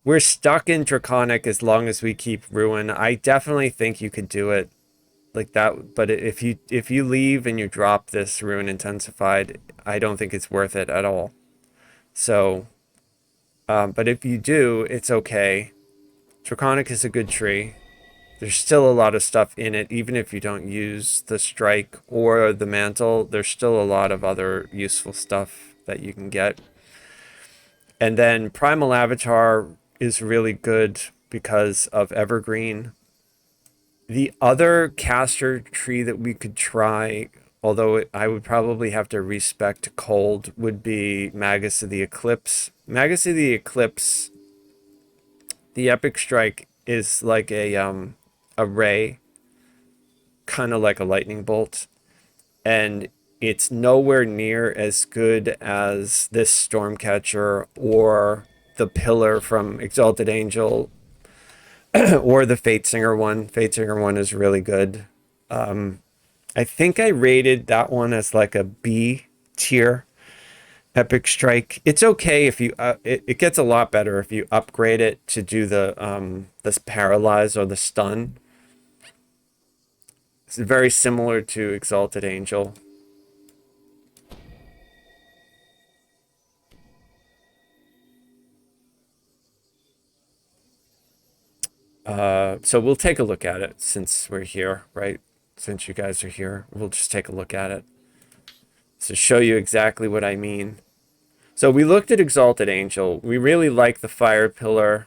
we're stuck in Draconic as long as we keep Ruin. I definitely think you could do it like that, but if you leave and you drop this Ruin Intensified, I don't think it's worth it at all. So, but if you do, it's okay. Draconic is a good tree. There's still a lot of stuff in it, even if you don't use the strike or the mantle. There's still a lot of other useful stuff that you can get. And then Primal Avatar is really good because of Evergreen. The other caster tree that we could try, although I would probably have to respect cold, would be Magus of the Eclipse. Magus of the Eclipse, the Epic Strike is like a ray, kind of like a lightning bolt, and it's nowhere near as good as this Stormcatcher or the Pillar from Exalted Angel or the Fate Singer one. Fate Singer one is really good. I think I rated that one as like a B tier Epic Strike. It's okay if you it gets a lot better if you upgrade it to do the this paralyze or the stun. It's very similar to Exalted Angel. So we'll take a look at it since we're here, right? Since you guys are here, we'll just take a look at it to show you exactly what I mean. So we looked at Exalted Angel. We really like the Fire Pillar.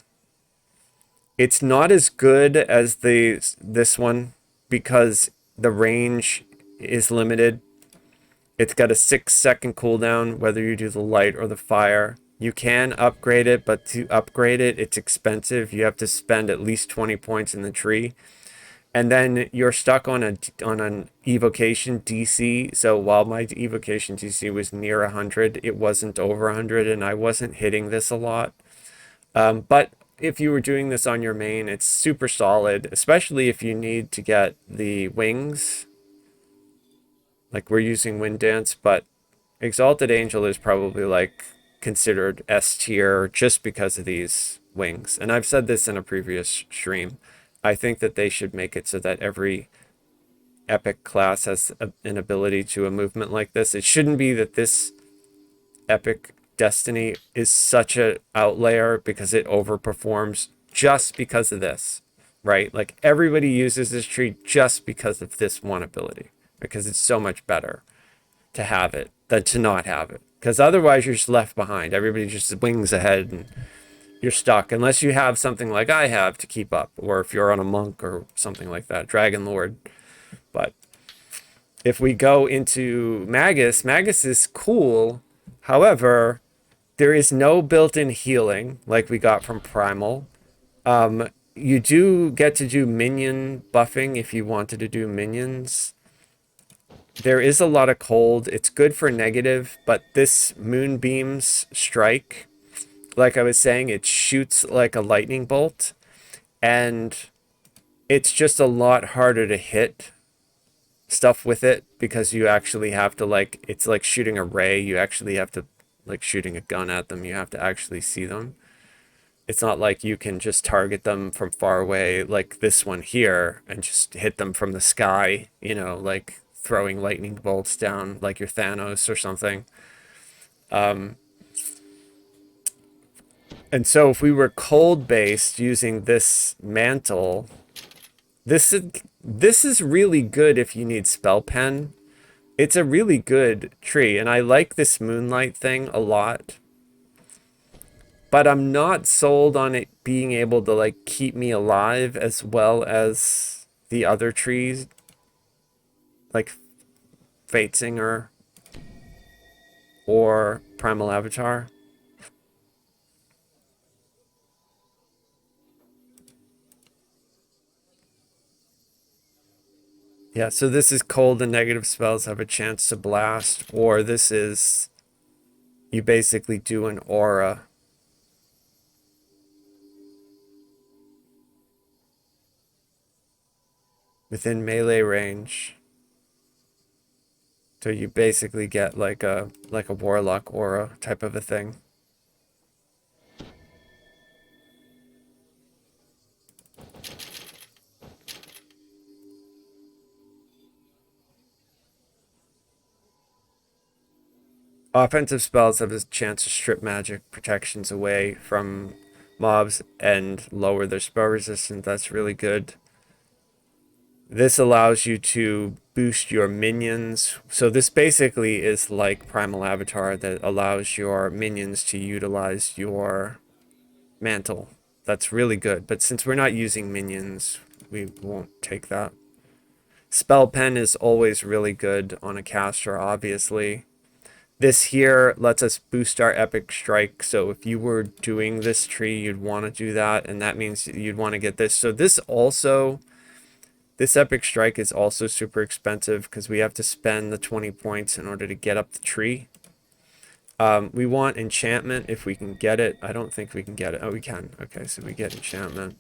It's not as good as this one because the range is limited. It's got a 6-second cooldown, whether you do the light or the fire. You can upgrade it, but to upgrade it, it's expensive. You have to spend at least 20 points in the tree. And then you're stuck on an evocation DC. So while my evocation DC was near 100, it wasn't over 100, and I wasn't hitting this a lot. But if you were doing this on your main, it's super solid, especially if you need to get the wings. Like we're using Wind Dance, but Exalted Angel is probably like considered S tier just because of these wings. And I've said this in a previous stream. I think that they should make it so that every epic class has an ability to a movement like this. It shouldn't be that this epic destiny is such a outlier because it overperforms just because of this, right? Like everybody uses this tree just because of this one ability, because it's so much better to have it than to not have it. Because otherwise you're just left behind. Everybody just wings ahead and you're stuck unless you have something like I have to keep up, or if you're on a monk or something like that, Dragon Lord. But if we go into Magus, Magus is cool. However, there is no built-in healing like we got from Primal. You do get to do minion buffing if you wanted to do minions. There is a lot of cold. It's good for negative, but this Moonbeam's strike, like I was saying, it shoots like a lightning bolt, and it's just a lot harder to hit stuff with it because you actually have to like, it's like shooting a ray. You actually have to, like shooting a gun at them, you have to actually see them. It's not like you can just target them from far away like this one here and just hit them from the sky, you know, like throwing lightning bolts down like you're Thanos or something. And so if we were cold based using this mantle, this is really good if you need spell pen. It's a really good tree, and I like this moonlight thing a lot. But I'm not sold on it being able to like keep me alive as well as the other trees, like Fate Singer or Primal Avatar. Yeah, so this is cold and negative spells have a chance to blast, or this is you basically do an aura within melee range. So you basically get like a warlock aura type of a thing. Offensive spells have a chance to strip magic protections away from mobs and lower their spell resistance. That's really good. This allows you to boost your minions. So this basically is like Primal Avatar that allows your minions to utilize your mantle. That's really good. But since we're not using minions, we won't take that. Spell Pen is always really good on a caster, obviously. This here lets us boost our epic strike. So if you were doing this tree, you'd want to do that. And that means you'd want to get this. So this epic strike is also super expensive because we have to spend the 20 points in order to get up the tree. We want enchantment if we can get it. I don't think we can get it. Oh, we can. Okay, so we get enchantment.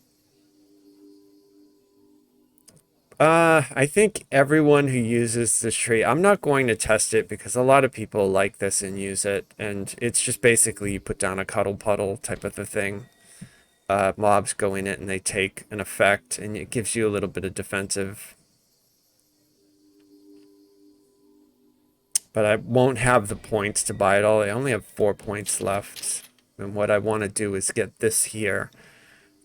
I think everyone who uses this tree, I'm not going to test it because a lot of people like this and use it, and it's just basically you put down a cuddle puddle type of a thing. Mobs go in it and they take an effect, and it gives you a little bit of defensive. But I won't have the points to buy it all. I only have 4 points left, and what I want to do is get this here.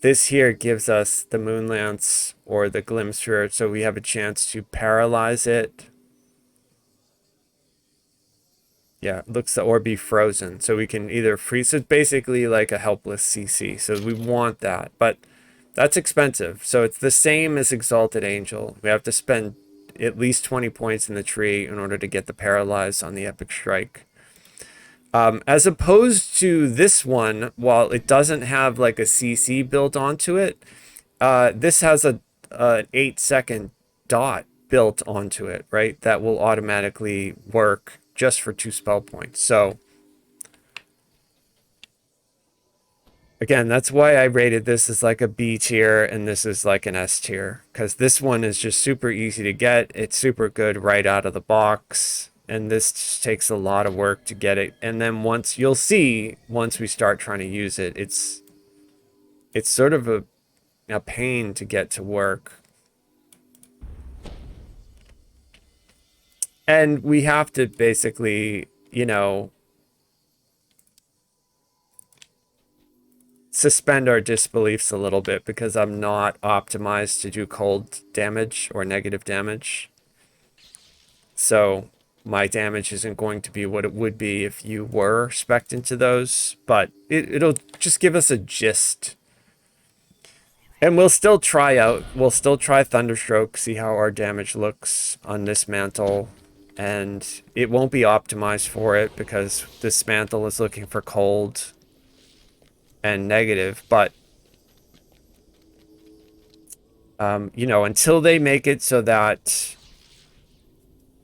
This here gives us the Moonlance or the Glimsphere, so we have a chance to paralyze it. Yeah, it looks or be frozen. So we can either freeze. So it's basically like a helpless CC. So we want that, but that's expensive. So it's the same as Exalted Angel. We have to spend at least 20 points in the tree in order to get the paralyze on the Epic Strike. As opposed to this one, while it doesn't have like a CC built onto it, this has an 8-second dot built onto it, right? That will automatically work just for 2 spell points. So again, that's why I rated this as like a B tier and this is like an S tier, because this one is just super easy to get. It's super good right out of the box. And this just takes a lot of work to get it. And then once you'll see, once we start trying to use it, it's sort of a pain to get to work. And we have to basically, you know, suspend our disbeliefs a little bit because I'm not optimized to do cold damage or negative damage. So my damage isn't going to be what it would be if you were spec'd into those, but it'll just give us a gist. And we'll still try Thunderstroke, see how our damage looks on this mantle. And it won't be optimized for it because this mantle is looking for cold and negative, but you know, until they make it so that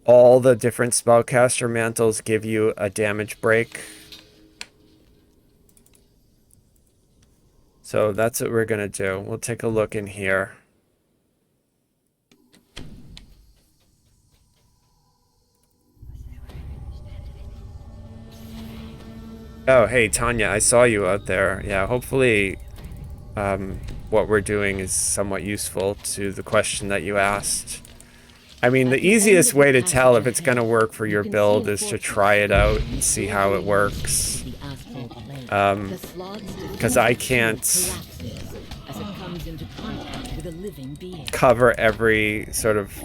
all the different spellcaster mantles give you a damage break. So that's what we're gonna do. We'll take a look in here. Oh, hey, Tanya, I saw you out there. Yeah, hopefully what we're doing is somewhat useful to the question that you asked. I mean, the easiest way to tell if it's going to work for your build is to try it out and see how it works. Because I can't cover every sort of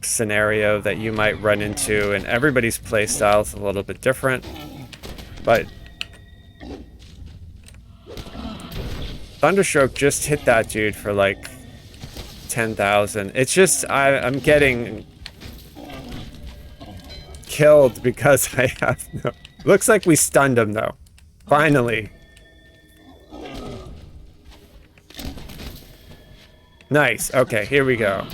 scenario that you might run into, and everybody's playstyle is a little bit different. But Thunderstroke just hit that dude for like 10,000. It's just I'm getting killed because I have no. Looks like we stunned him though. Finally. Nice. Okay, here we go.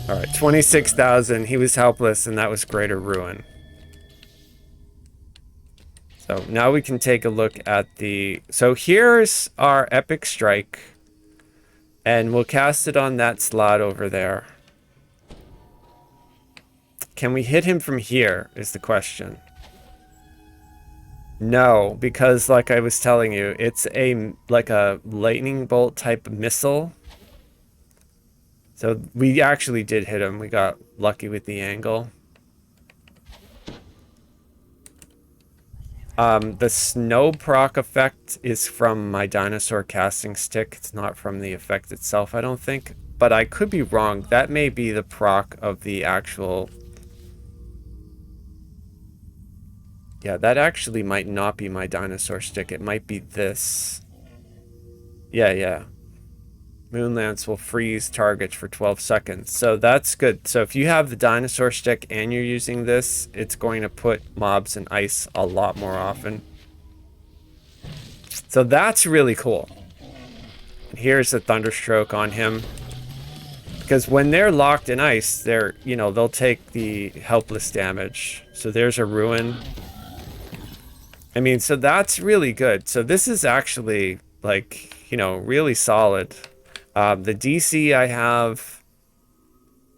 All right, 26,000. He was helpless, and that was Greater Ruin. So now we can take a look at the. So here's our Epic Strike. And we'll cast it on that slot over there. Can we hit him from here is the question. No, because like I was telling you, it's like a lightning bolt type missile. So we actually did hit him. We got lucky with the angle. The snow proc effect is from my dinosaur casting stick. It's not from the effect itself, I don't think. But I could be wrong. That may be the proc of the actual... Yeah, that actually might not be my dinosaur stick. It might be this. Yeah, yeah. Moonlance will freeze targets for 12 seconds. So that's good. So if you have the dinosaur stick and you're using this, it's going to put mobs in ice a lot more often. So that's really cool. And here's the Thunderstroke on him. Because when they're locked in ice, they're, you know, they'll take the helpless damage. So there's a ruin. I mean, so that's really good. So this is actually, like, you know, really solid. The DC I have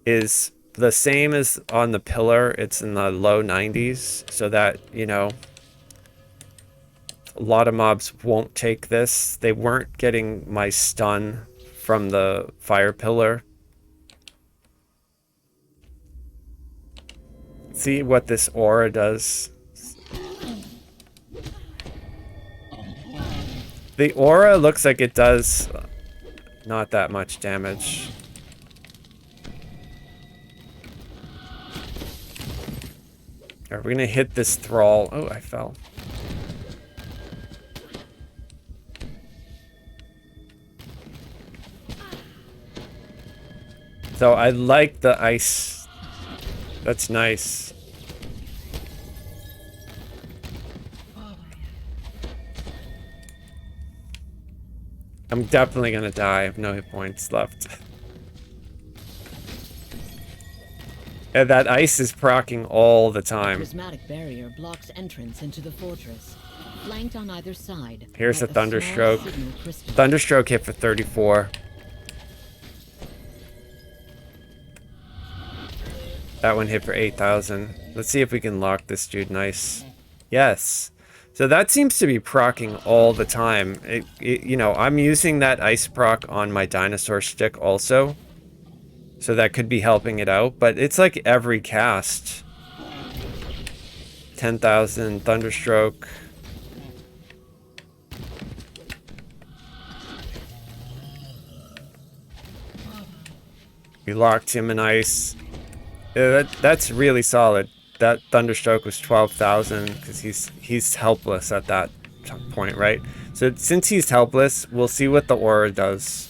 is the same as on the pillar. It's in the low 90s, so that, you know, a lot of mobs won't take this. They weren't getting my stun from the fire pillar. See what this aura does. The aura looks like it does not that much damage. Are we gonna hit this thrall? Oh, I fell. So I like the ice. That's nice. I'm definitely gonna die. I have no hit points left. And that ice is proccing all the time. Prismatic barrier blocks entrance into the fortress, flanked on either side. Here's a Thunderstroke. Thunderstroke hit for 34. That one hit for 8,000. Let's see if we can lock this dude nice. Yes. So that seems to be proccing all the time. You know, I'm using that ice proc on my dinosaur stick also. So that could be helping it out. But it's like every cast. 10,000 Thunderstroke. We locked him in ice. That's really solid. That Thunderstroke was 12,000 because he's helpless at that point, right? So since he's helpless, we'll see what the aura does.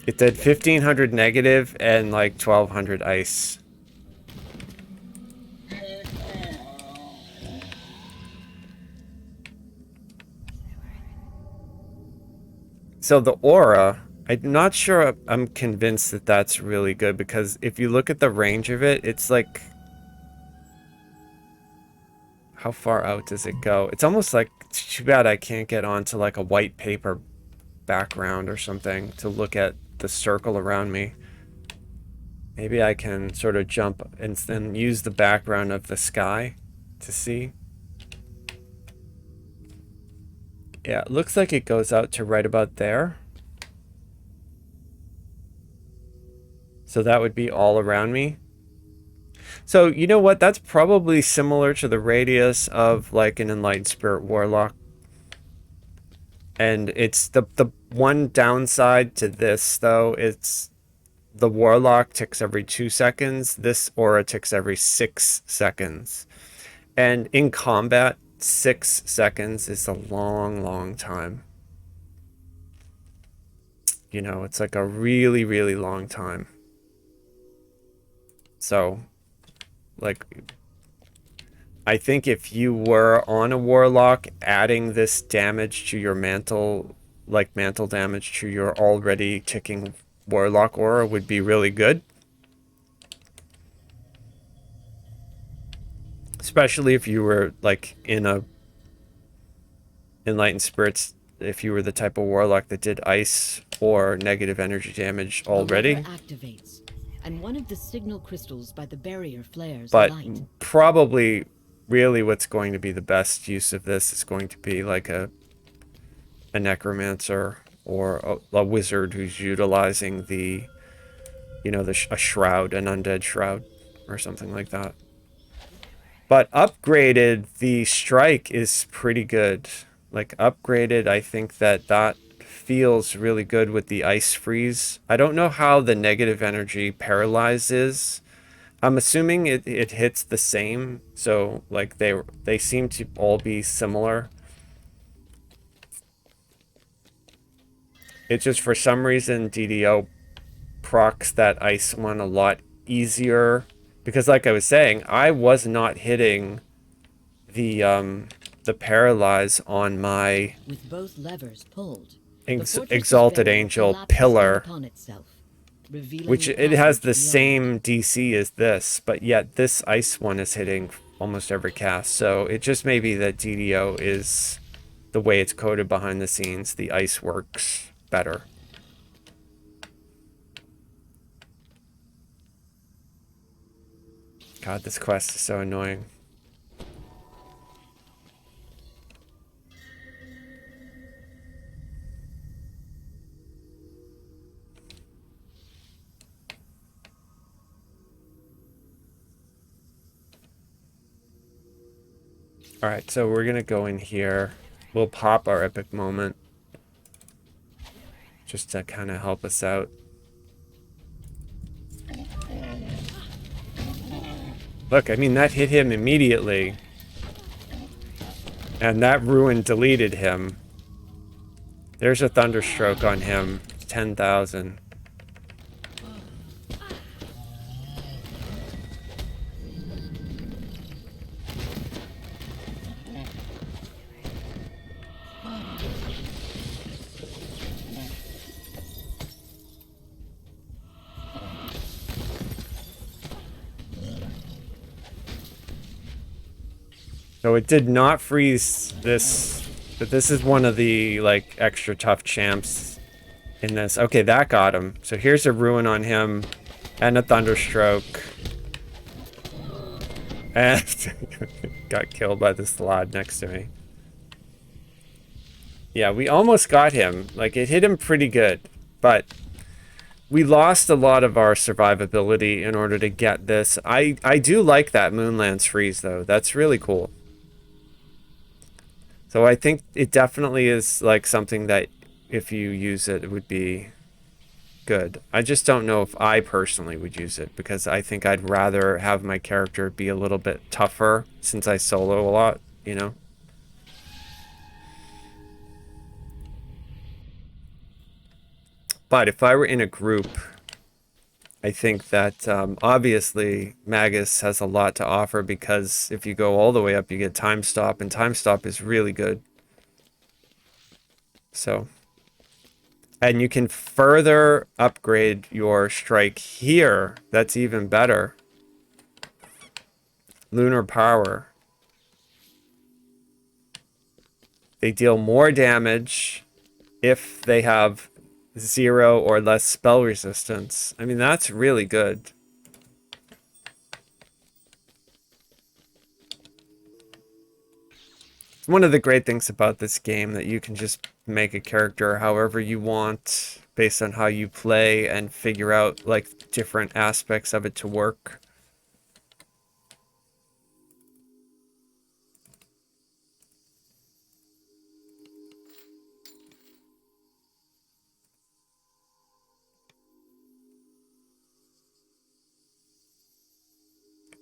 It did 1,500 negative and like 1,200 ice. So the aura, I'm not sure I'm convinced that that's really good, because if you look at the range of it, it's like... How far out does it go? It's almost like, it's too bad I can't get onto like a white paper background or something to look at the circle around me. Maybe I can sort of jump and then use the background of the sky to see. Yeah, it looks like it goes out to right about there. So that would be all around me. So, you know what? That's probably similar to the radius of like an Enlightened Spirit Warlock. And it's the one downside to this, though, it's the Warlock ticks every 2 seconds. This aura ticks every 6 seconds. And in combat, 6 seconds is a long, long time. You know, it's like a really, really long time. So, like, I think if you were on a Warlock, adding this damage to your mantle, like mantle damage to your already ticking Warlock aura would be really good. Especially if you were, like, in a Enlightened Spirits, if you were the type of Warlock that did ice or negative energy damage already. Activates, and one of the signal crystals by the barrier flares But light. probably, really what's going to be the best use of this is going to be like a necromancer or a wizard who's utilizing the, you know, a shroud, an undead shroud or something like that. But upgraded, the strike is pretty good. Like upgraded, I think that that feels really good with the ice freeze. I don't know how the negative energy paralyze is. I'm assuming it hits the same. So like they seem to all be similar. It just for some reason DDO procs that ice one a lot easier because like I was saying, I was not hitting the paralyze on my With both levers pulled, exalted angel pillar, upon itself, which it has the same DC as this, but yet this ice one is hitting almost every cast. So it just may be that DDO is the way it's coded behind the scenes. The ice works better. God, this quest is so annoying. Alright, so we're gonna go in here. We'll pop our epic moment. Just to kind of help us out. Look, I mean, that hit him immediately. And that ruin deleted him. There's a Thunderstroke on him. 10,000. So it did not freeze this, but this is one of the like extra tough champs in this. Okay, that got him. So here's a ruin on him and a Thunderstroke. And got killed by the slot next to me. Yeah, we almost got him. Like it hit him pretty good, but we lost a lot of our survivability in order to get this. I do like that Moonlands freeze though. That's really cool. So I think it definitely is like something that if you use it, it would be good. I just don't know if I personally would use it because I think I'd rather have my character be a little bit tougher since I solo a lot, you know? But if I were in a group, I think that obviously Magus has a lot to offer because if you go all the way up, you get Time Stop, and Time Stop is really good. So, and you can further upgrade your strike here. That's even better. Lunar Power. They deal more damage if they have 0 or less spell resistance. I mean, that's really good. It's one of the great things about this game that you can just make a character however you want based on how you play and figure out like different aspects of it to work.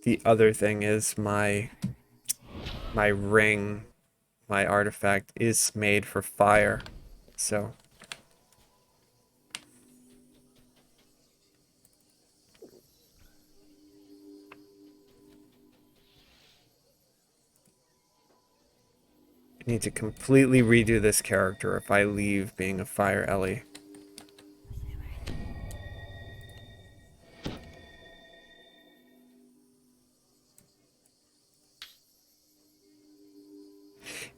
The other thing is my ring, my artifact is made for fire. So I need to completely redo this character if I leave being a fire Ellie.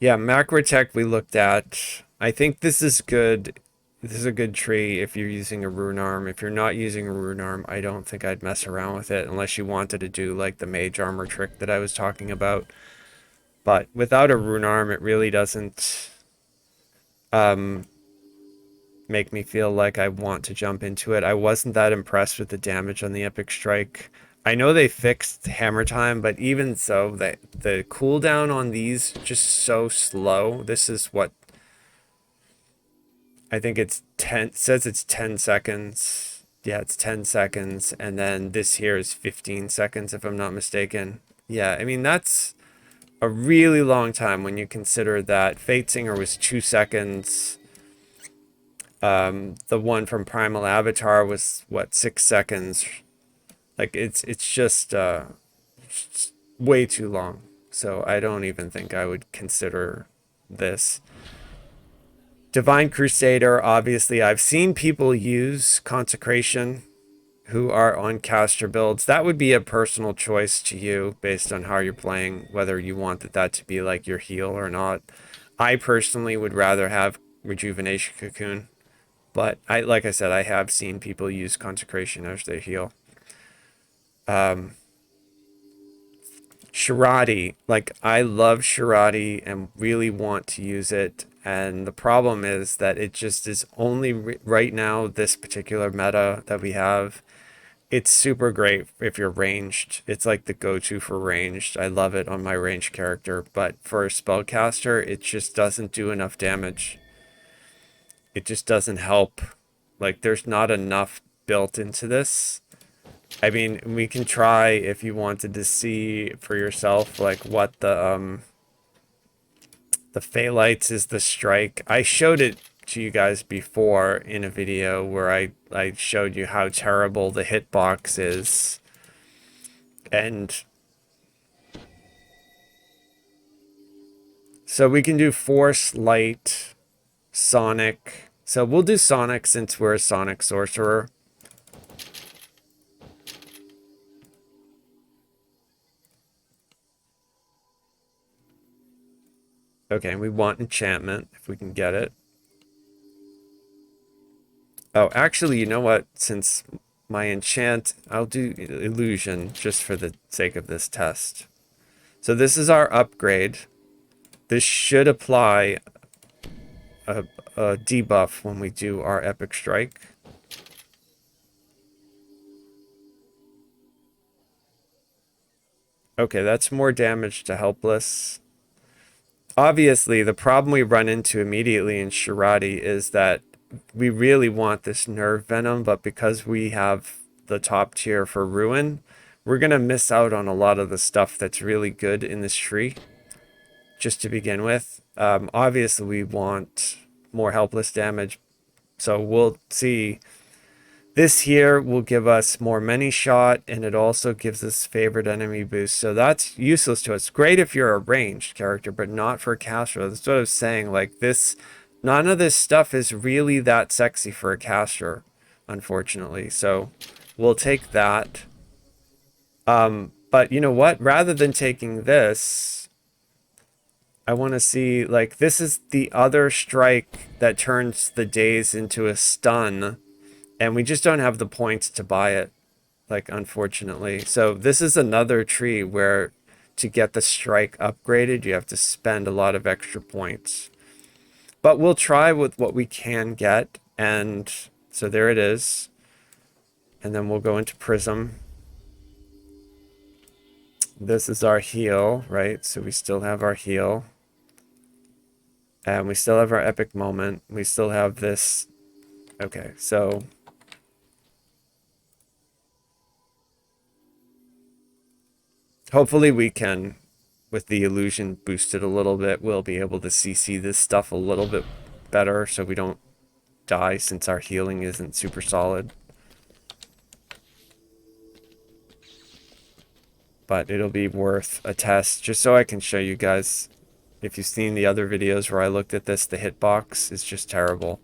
Yeah, Macrotech we looked at. I think this is good. This is a good tree if you're using a rune arm. If you're not using a rune arm, I don't think I'd mess around with it unless you wanted to do like the mage armor trick that I was talking about. But without a rune arm, it really doesn't make me feel like I want to jump into it. I wasn't that impressed with the damage on the epic strike. I know they fixed hammer time, but even so, the cooldown on these just so slow. This is what I think it's 10, says it's 10 seconds. Yeah, it's 10 seconds. And then this here is 15 seconds, if I'm not mistaken. Yeah, I mean, that's a really long time when you consider that Fate Singer was 2 seconds. The one from Primal Avatar was, what, 6 seconds? Like, it's just way too long. So I don't even think I would consider this. Divine Crusader, obviously, I've seen people use Consecration who are on caster builds. That would be a personal choice to you based on how you're playing, whether you wanted that to be like your heal or not. I personally would rather have Rejuvenation Cocoon, but like I said, I have seen people use Consecration as their heal. Shirati, like I love Shirati and really want to use it. And the problem is that it just is only right now, this particular meta that we have. It's super great if you're ranged. It's like the go-to for ranged. I love it on my ranged character. But for a spellcaster, it just doesn't do enough damage. It just doesn't help. Like there's not enough built into this. I mean, we can try if you wanted to see for yourself, like what the Phalites is the strike. I showed it to you guys before in a video where I showed you how terrible the hitbox is. And so we can do Force, Light, Sonic. So we'll do Sonic since we're a Sonic Sorcerer. Okay, we want enchantment if we can get it. Oh, actually, you know what? Since my enchant, I'll do illusion just for the sake of this test. So this is our upgrade. This should apply a debuff when we do our epic strike. Okay, that's more damage to helpless. Obviously, the problem we run into immediately in Shirati is that we really want this nerve venom, but because we have the top tier for ruin, we're going to miss out on a lot of the stuff that's really good in this tree, just to begin with. Obviously, we want more helpless damage, so we'll see. This here will give us more many shot, and it also gives us favored enemy boost. So that's useless to us. Great if you're a ranged character, but not for a caster. That's what I was saying. Like this, none of this stuff is really that sexy for a caster, unfortunately. So we'll take that. But you know what? Rather than taking this, I want to see, like, this is the other strike that turns the daze into a stun. And we just don't have the points to buy it, like, unfortunately. So this is another tree where to get the strike upgraded, you have to spend a lot of extra points. But we'll try with what we can get. And so there it is. And then we'll go into Prism. This is our heal, right? So we still have our heal. And we still have our epic moment. We still have this. Okay, so hopefully we can, with the illusion boosted a little bit, we'll be able to CC this stuff a little bit better so we don't die since our healing isn't super solid. But it'll be worth a test just so I can show you guys. If you've seen the other videos where I looked at this, the hitbox is just terrible.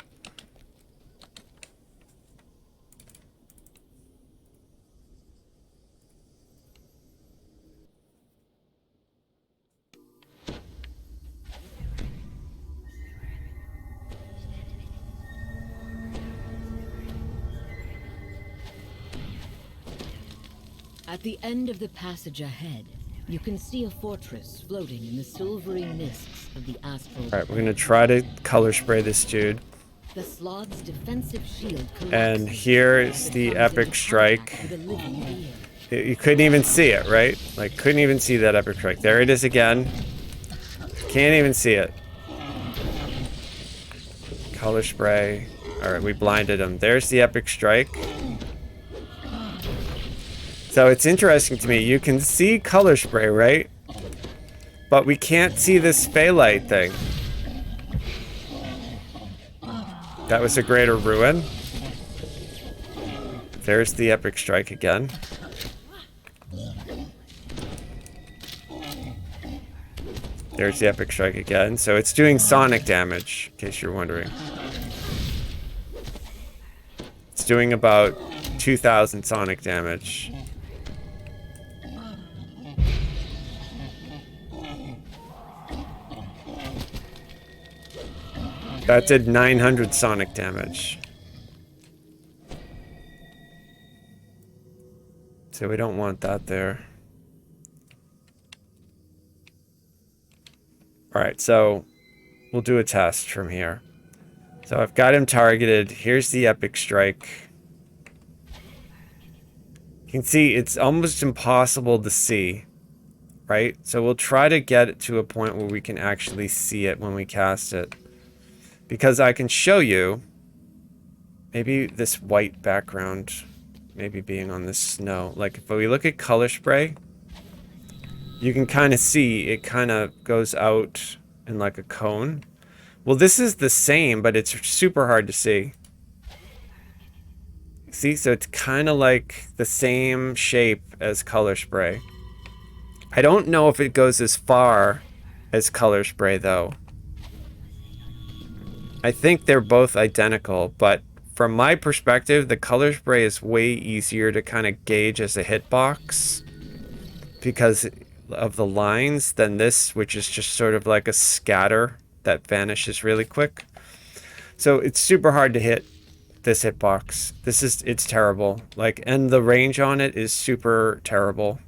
At the end of the passage ahead, you can see a fortress floating in the silvery mists of the astral. Alright, we're going to try to color spray this dude. The Slod's defensive shield and here's the epic strike. You couldn't even see it, right? Like, couldn't even see that epic strike. There it is again. Can't even see it. Color spray. Alright, we blinded him. There's the epic strike. So it's interesting to me. You can see color spray, right? But we can't see this phalite thing. That was a greater ruin. There's the epic strike again. There's the epic strike again. So it's doing sonic damage, in case you're wondering. It's doing about 2,000 sonic damage. That did 900 sonic damage. So we don't want that there. Alright, so we'll do a test from here. So I've got him targeted. Here's the epic strike. You can see it's almost impossible to see, right? So we'll try to get it to a point where we can actually see it when we cast it. Because I can show you, maybe this white background, maybe being on this snow. Like if we look at color spray, you can kind of see it kind of goes out in like a cone. Well, this is the same, but it's super hard to see. See, so it's kind of like the same shape as color spray. I don't know if it goes as far as color spray though. I think they're both identical, but from my perspective, the color spray is way easier to kind of gauge as a hitbox because of the lines than this, which is just sort of like a scatter that vanishes really quick. So it's super hard to hit this hitbox. It's terrible. Like, and the range on it is super terrible.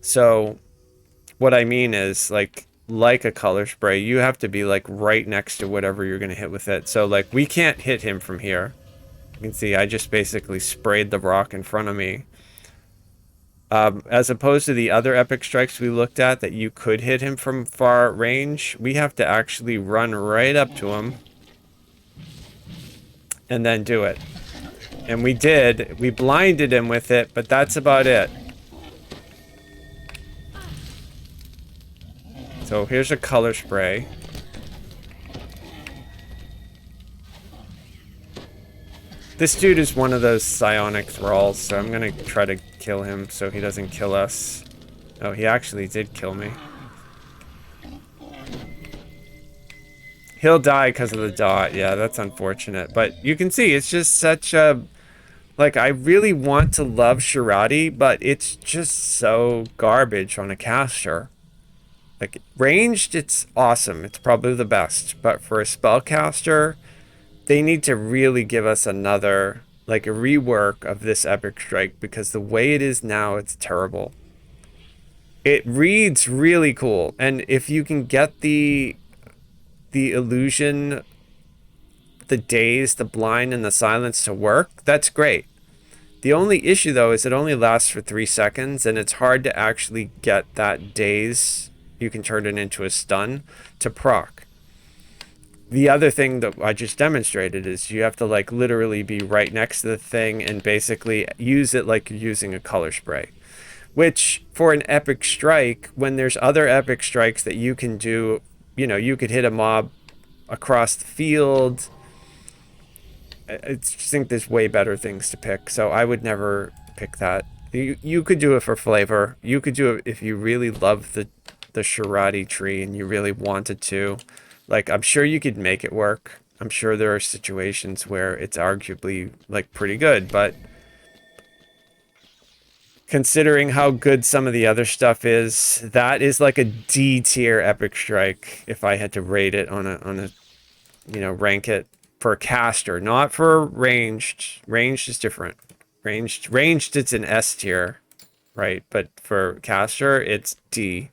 So what I mean is like a color spray, you have to be like right next to whatever you're going to hit with it. So like we can't hit him from here. You can see I just basically sprayed the rock in front of me. As opposed to the other epic strikes we looked at that you could hit him from far range, we have to actually run right up to him and then do it. And we did. We blinded him with it, but that's about it. So here's a color spray. This dude is one of those psionic thralls, so I'm gonna try to kill him so he doesn't kill us. Oh, he actually did kill me. He'll die because of the dot. Yeah, that's unfortunate. But you can see, it's just such a... Like, I really want to love Shirati, but it's just so garbage on a caster. Like, ranged, it's awesome. It's probably the best. But for a spellcaster, they need to really give us another, like, a rework of this epic strike, because the way it is now, it's terrible. It reads really cool, and if you can get the illusion, the daze, the blind, and the silence to work, that's great. The only issue, though, is it only lasts for 3 seconds, and it's hard to actually get that daze, you can turn it into a stun, to proc. The other thing that I just demonstrated is you have to like literally be right next to the thing and basically use it like you're using a color spray. Which, for an epic strike, when there's other epic strikes that you can do, you know, you could hit a mob across the field. I just think there's way better things to pick, so I would never pick that. You could do it for flavor. You could do it if you really love the Shirati tree and you really wanted to. Like, I'm sure you could make it work. I'm sure there are situations where it's arguably, like, pretty good, but considering how good some of the other stuff is, that is like a D tier epic strike if I had to rate it on a you know, rank it for a caster, not for ranged. Ranged is different. Ranged it's an S tier, right? But for caster, it's D.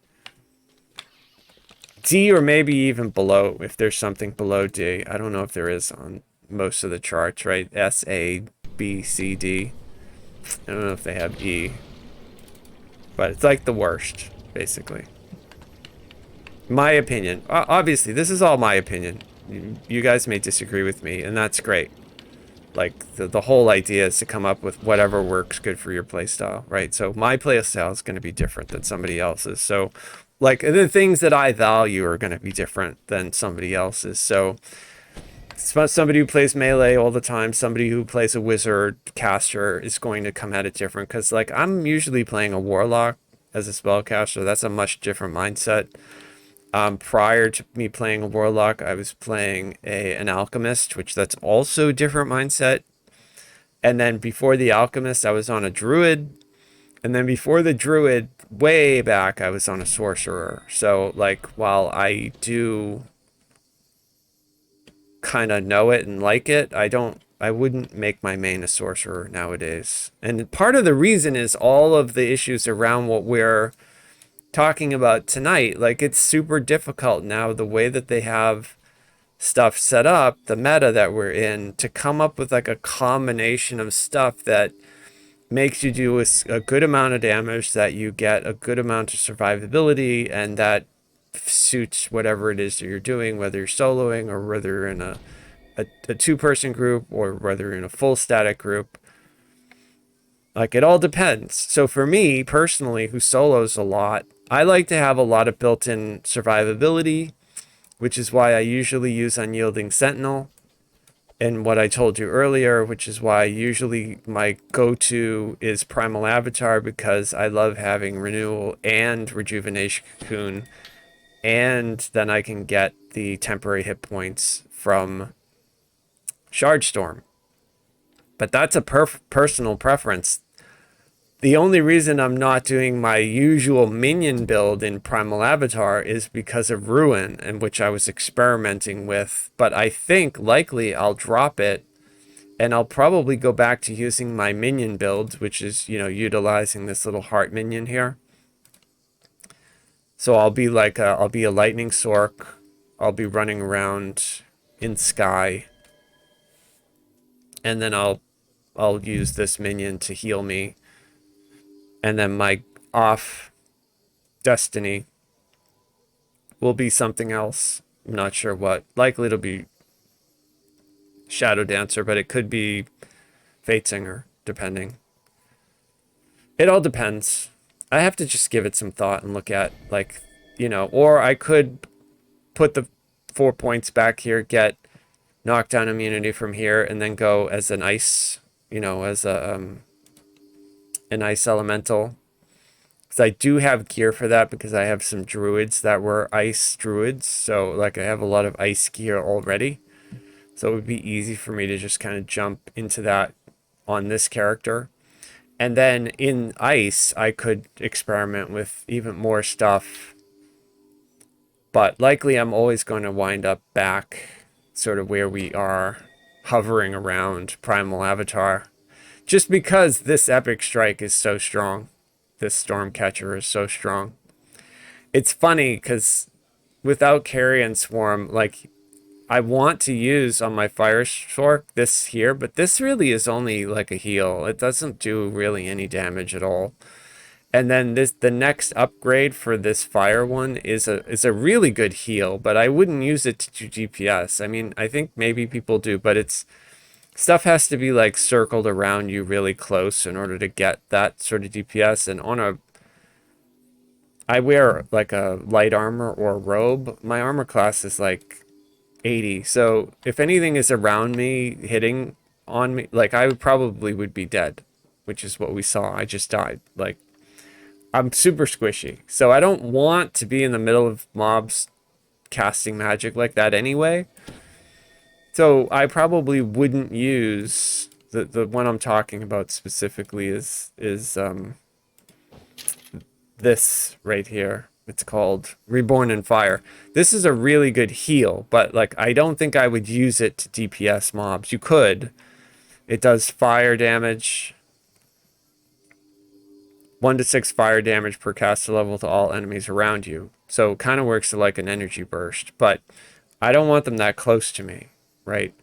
D or maybe even below, if there's something below D. I don't know if there is on most of the charts, right? S, A, B, C, D. I don't know if they have E. but it's like the worst, basically. My opinion. Obviously, this is all my opinion. You guys may disagree with me, and that's great. Like, the whole idea is to come up with whatever works good for your playstyle, right? So my playstyle is going to be different than somebody else's. So, like, the things that I value are going to be different than somebody else's. So somebody who plays melee all the time, somebody who plays a wizard caster is going to come at it different. Because, like, I'm usually playing a warlock as a spellcaster. That's a much different mindset. Prior to me playing a warlock, I was playing an alchemist, which that's also a different mindset. And then before the alchemist, I was on a druid. And then before the druid, way back, I was on a sorcerer. So, like, while I do kind of know it and like it, I wouldn't make my main a sorcerer nowadays. And part of the reason is all of the issues around what we're talking about tonight. Like, it's super difficult now, the way that they have stuff set up, the meta that we're in, to come up with like a combination of stuff that makes you do a good amount of damage, that you get a good amount of survivability, and that suits whatever it is that you're doing, whether you're soloing or whether you're in a two-person group or whether you're in a full static group. Like, it all depends. So for me personally, who solos a lot, I like to have a lot of built-in survivability, which is why I usually use Unyielding Sentinel. And what I told you earlier, which is why usually my go-to is Primal Avatar, because I love having Renewal and Rejuvenation Cocoon, and then I can get the temporary hit points from Shard Storm. But that's a personal preference. The only reason I'm not doing my usual minion build in Primal Avatar is because of Ruin, in which I was experimenting with. But I think likely I'll drop it, and I'll probably go back to using my minion build, which is, you know, utilizing this little heart minion here. So I'll be a lightning Sorc. I'll be running around in Sky, and then I'll use this minion to heal me. And then my off destiny will be something else. I'm not sure what. Likely it'll be Shadow Dancer, but it could be Fate Singer, depending. It all depends. I have to just give it some thought and look at, like, you know, or I could put the 4 points back here, get knockdown immunity from here, and then go as an ice, you know, as an ice elemental. Because I do have gear for that, because I have some druids that were ice druids. So, like, I have a lot of ice gear already. So it would be easy for me to just kind of jump into that on this character. And then in ice, I could experiment with even more stuff. But likely I'm always going to wind up back sort of where we are, hovering around Primal Avatar. Just because this Epic Strike is so strong. This Stormcatcher is so strong. It's funny because without Carrion Swarm, like, I want to use on my Fire Sorc this here, but this really is only like a heal. It doesn't do really any damage at all. And then the next upgrade for this fire one is a really good heal, but I wouldn't use it to do DPS. I mean, I think maybe people do, but it's stuff has to be like circled around you really close in order to get that sort of DPS. And I wear like a light armor or a robe. My armor class is like 80. So if anything is around me hitting on me, like, I probably would be dead, which is what we saw. I just died. Like, I'm super squishy. So I don't want to be in the middle of mobs casting magic like that anyway. So I probably wouldn't use the one I'm talking about specifically is this right here. It's called Reborn in Fire. This is a really good heal, but like, I don't think I would use it to DPS mobs. You could. It does fire damage. 1 to 6 fire damage per caster level to all enemies around you. So it kind of works like an energy burst, but I don't want them that close to me, right?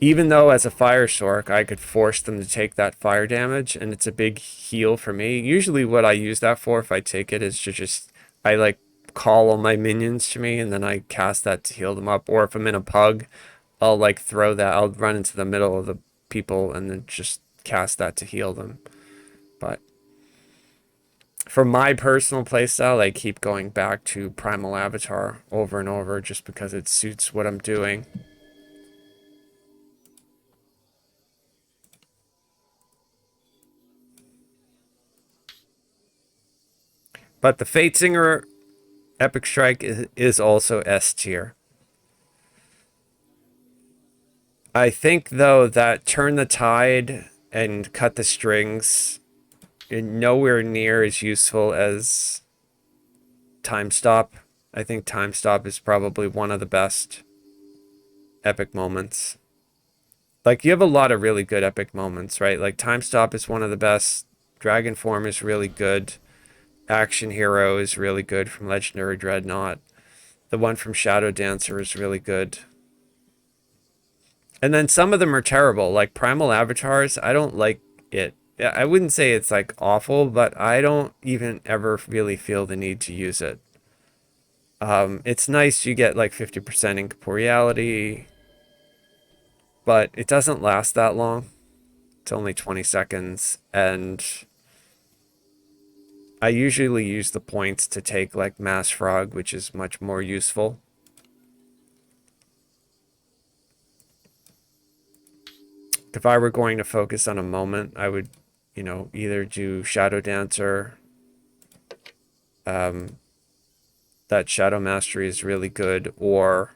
even though as a fire Sorc, I could force them to take that fire damage, and it's a big heal for me. Usually what I use that for, if I take it, is to just, I like call all my minions to me, and then I cast that to heal them up. Or if I'm in a pug, I'll like throw that, I'll run into the middle of the people and then just cast that to heal them. But for my personal playstyle, I keep going back to Primal Avatar over and over just because it suits what I'm doing. But the Fate Singer Epic Strike is also S tier. I think, though, that Turn the Tide and Cut the Strings are nowhere near as useful as Time Stop. I think Time Stop is probably one of the best epic moments. Like, you have a lot of really good epic moments, right? Like, Time Stop is one of the best. Dragon Form is really good. Action Hero is really good from Legendary Dreadnought. The one from Shadow Dancer is really good. And then some of them are terrible. Like Primal Avatars, I don't like it. I wouldn't say it's like awful, but I don't even ever really feel the need to use it. It's nice you get like 50% incorporeality, but it doesn't last that long. It's only 20 seconds, and I usually use the points to take like Mass Frog, which is much more useful. If I were going to focus on a moment, I would, you know, either do Shadow Dancer. That Shadow Mastery is really good, or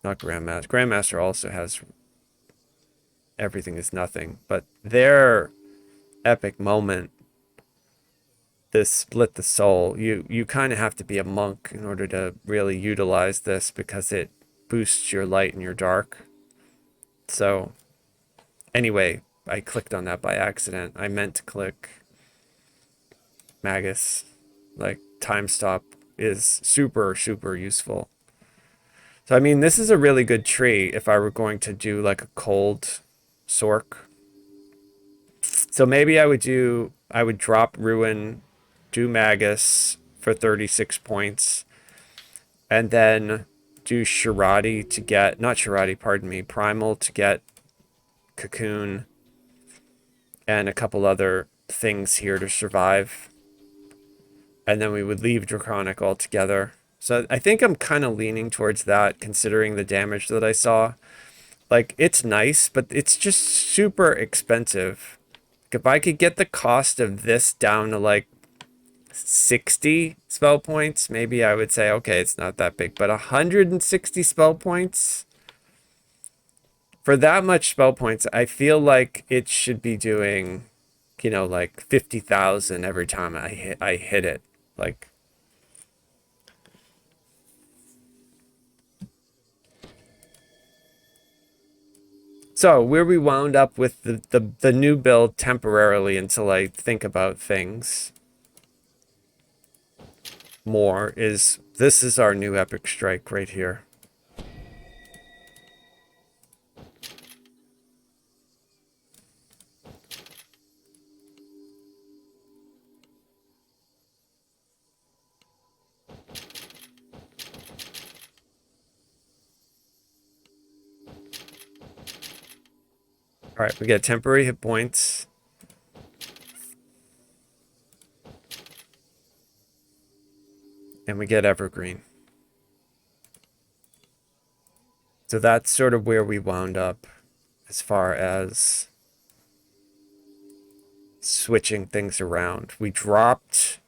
not Grandmaster. Grandmaster also has Everything is Nothing, but their epic moment, this Split the Soul, you kind of have to be a monk in order to really utilize this because it boosts your light and your dark. So anyway, I clicked on that by accident. I meant to click Magus. Like, Time Stop is super, super useful. So, I mean, this is a really good tree if I were going to do like a cold Sorc. So maybe I would drop Ruin, do Magus for 36 points, and then do Shirati to get, not Shirati, pardon me, Primal to get Cocoon, and a couple other things here to survive. And then we would leave Draconic altogether. So I think I'm kind of leaning towards that, considering the damage that I saw. Like, it's nice, but it's just super expensive. If I could get the cost of this down to like 60 spell points, maybe I would say, okay, it's not that big. But 160 spell points? For that much spell points, I feel like it should be doing, you know, like 50,000 every time I hit it. Like, so where we wound up with the new build temporarily until I think about things more is, this is our new epic strike right here. All right, we get temporary hit points. And we get evergreen. So that's sort of where we wound up as far as switching things around. We dropped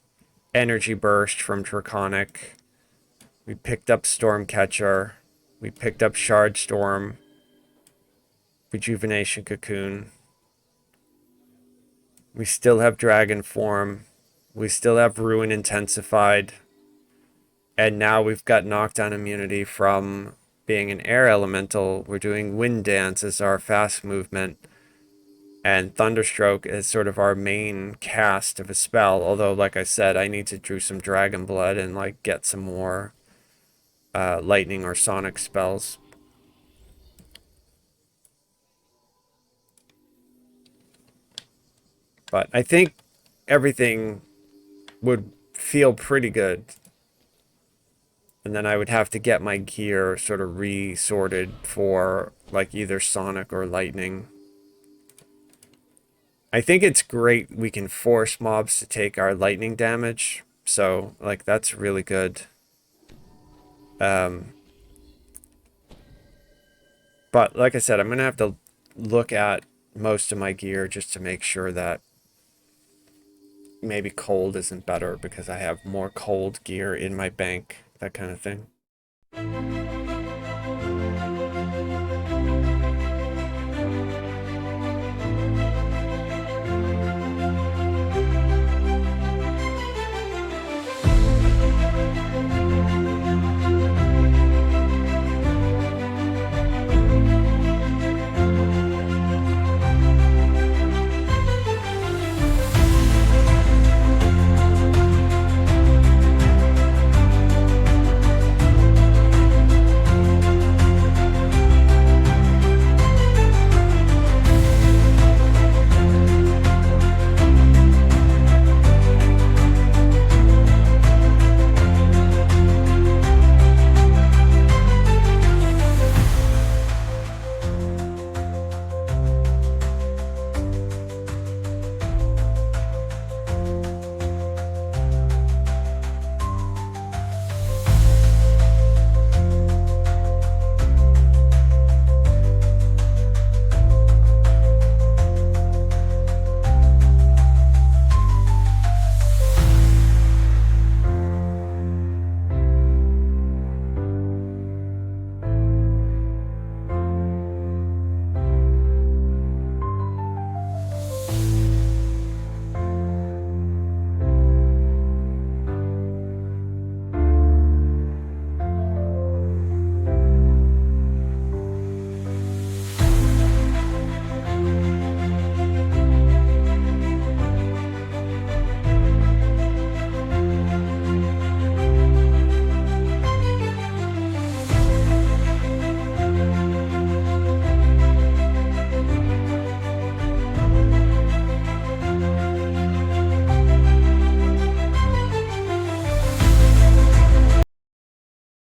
Energy Burst from Draconic. We picked up Stormcatcher. We picked up Shard Storm. Rejuvenation Cocoon. We still have Dragon Form. We still have Ruin Intensified. And now we've got knockdown immunity from being an air elemental. We're doing Wind Dance as our fast movement. And Thunderstroke is sort of our main cast of a spell. Although, like I said, I need to do some Dragon Blood and like get some more lightning or sonic spells. But I think everything would feel pretty good. And then I would have to get my gear sort of resorted for like either Sonic or Lightning. I think it's great we can force mobs to take our lightning damage. So like that's really good. But like I said, I'm gonna have to look at most of my gear just to make sure that maybe cold isn't better because I have more cold gear in my bank, that kind of thing.